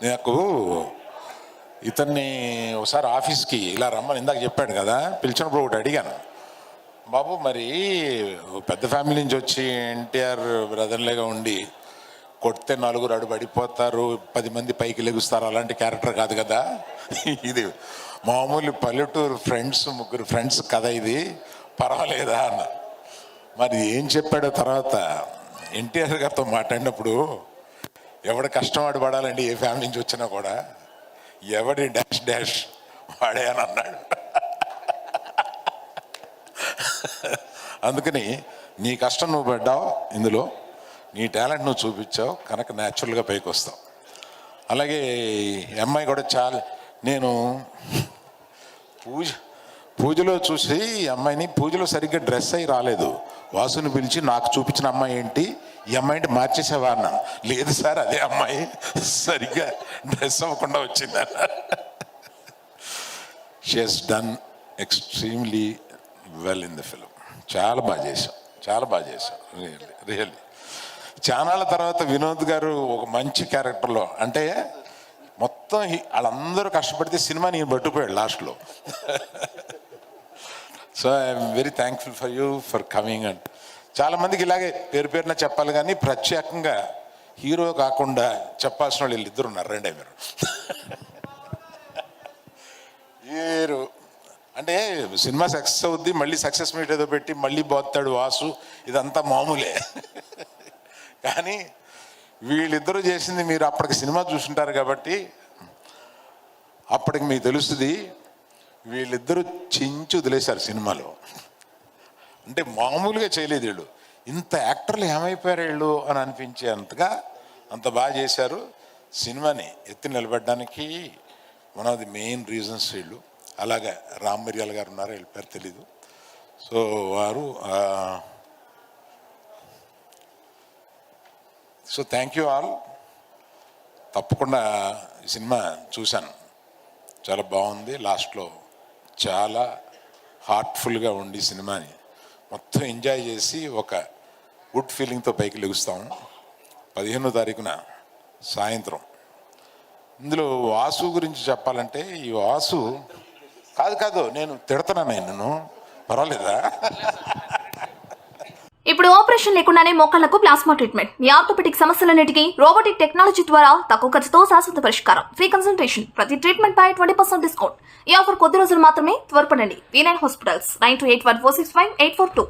నాకు ఇతన్ని ఒకసారి ఆఫీస్కి ఇలా రమ్మని ఇందాక చెప్పాడు కదా, పిలిచినప్పుడు ఒకటి అడిగాను, బాబు మరి పెద్ద ఫ్యామిలీ నుంచి వచ్చి ఎన్టీఆర్ బ్రదర్లేగా ఉండి కొడితే నలుగురు అడుగు పడిపోతారు, 10 మంది పైకి లెగుస్తారు, అలాంటి క్యారెక్టర్ కాదు కదా ఇది, మామూలు పల్లెటూరు ఫ్రెండ్స్, 3 ఫ్రెండ్స్ కథ, ఇది పర్వాలేదా అన్న. మరి ఏం చెప్పాడో తర్వాత ఎన్టీఆర్ గారితో మాట్లాడినప్పుడు, ఎవడి కష్టం వాడు పడాలండి, ఏ ఫ్యామిలీ నుంచి వచ్చినా కూడా, ఎవడి డాష్ డాష్ వాడే అని అన్నాడు. అందుకని నీ కష్టం నువ్వు పడ్డావు, ఇందులో నీ టాలెంట్ నువ్వు చూపించావు కనుక న్యాచురల్గా పైకి వస్తావు. అలాగే అమ్మాయి కూడా చాలా, నేను పూజలో చూసి అమ్మాయిని, పూజలో సరిగ్గా డ్రెస్ అయ్యి రాలేదు, వాసుని పిలిచి నాకు చూపించిన అమ్మాయి ఏంటి, ఈ అమ్మాయిని మార్చేసేవా అన్నాను. లేదు సార్ అదే అమ్మాయి, సరిగ్గా డ్రెస్ అవ్వకుండా వచ్చింది. She has done extremely well in the film. చాలా బాగా చేశాం రియల్లీ. చానాళ్ళ తర్వాత వినోద్ గారు ఒక మంచి క్యారెక్టర్లో, అంటే మొత్తం వాళ్ళందరూ కష్టపడితే సినిమా నేను పట్టుకుపోయాడు లాస్ట్లో. So I'm very thankful for you for coming. And చాలామందికి ఇలాగే పేరున చెప్పాలి, కానీ ప్రత్యేకంగా హీరో కాకుండా చెప్పాల్సిన వాళ్ళు వీళ్ళిద్దరు ఉన్నారు. రెండే మీరు అంటే సినిమా సక్సెస్ అవుద్ది, మళ్ళీ సక్సెస్ మీట్ ఏదో పెట్టి మళ్ళీ పోతాడు వాసు, ఇదంతా మామూలే. కానీ వీళ్ళిద్దరూ చేసింది మీరు అప్పటికి సినిమా చూసుంటారు కాబట్టి అప్పటికి మీకు తెలుస్తుంది, వీళ్ళిద్దరూ చించి వదిలేశారు సినిమాలో. అంటే మామూలుగా చేయలేదు వీళ్ళు, ఇంత యాక్టర్లు ఏమైపోయారు వీళ్ళు అని అనిపించేంతగా అంత బాగా చేశారు. సినిమాని ఎత్తి నిలబెట్టడానికి one of the main reasons వీళ్ళు. అలాగే రామ్ మిర్యాల గారు ఉన్నారు, వీళ్ళ పేరు తెలీదు. సో వారు, సో థ్యాంక్ యూ ఆల్. తప్పకుండా ఈ సినిమా చూశాను, చాలా బాగుంది. లాస్ట్లో చాలా హార్ట్ఫుల్గా ఉండి సినిమాని మొత్తం ఎంజాయ్ చేసి ఒక గుడ్ ఫీలింగ్తో పైకి లెగుస్తాము. 15వ తారీఖున సాయంత్రం. ఇందులో వాసు గురించి చెప్పాలంటే, ఈ వాసు కాదు నేను తిడతాను, నేను పర్వాలేదా? ఇప్పుడు ఆపరేషన్ లేకుండానే మోకాళ్లకు ప్లాస్మా ట్రీట్మెంట్. మీ ఆర్థోపెటిక్ సమస్యలన్నిటికీ రోబోటిక్ టెక్నాలజీ ద్వారా తక్కువ ఖర్చుతో శాశ్వత పరిష్కారం. ఫ్రీ కన్సల్టేషన్, ప్రతి ట్రీట్మెంట్ పై 20% డిస్కౌంట్. ఈ ఆఫర్ కొద్ది రోజులు మాత్రమే. త్వరపడండి. V9 hospitals 9281465842.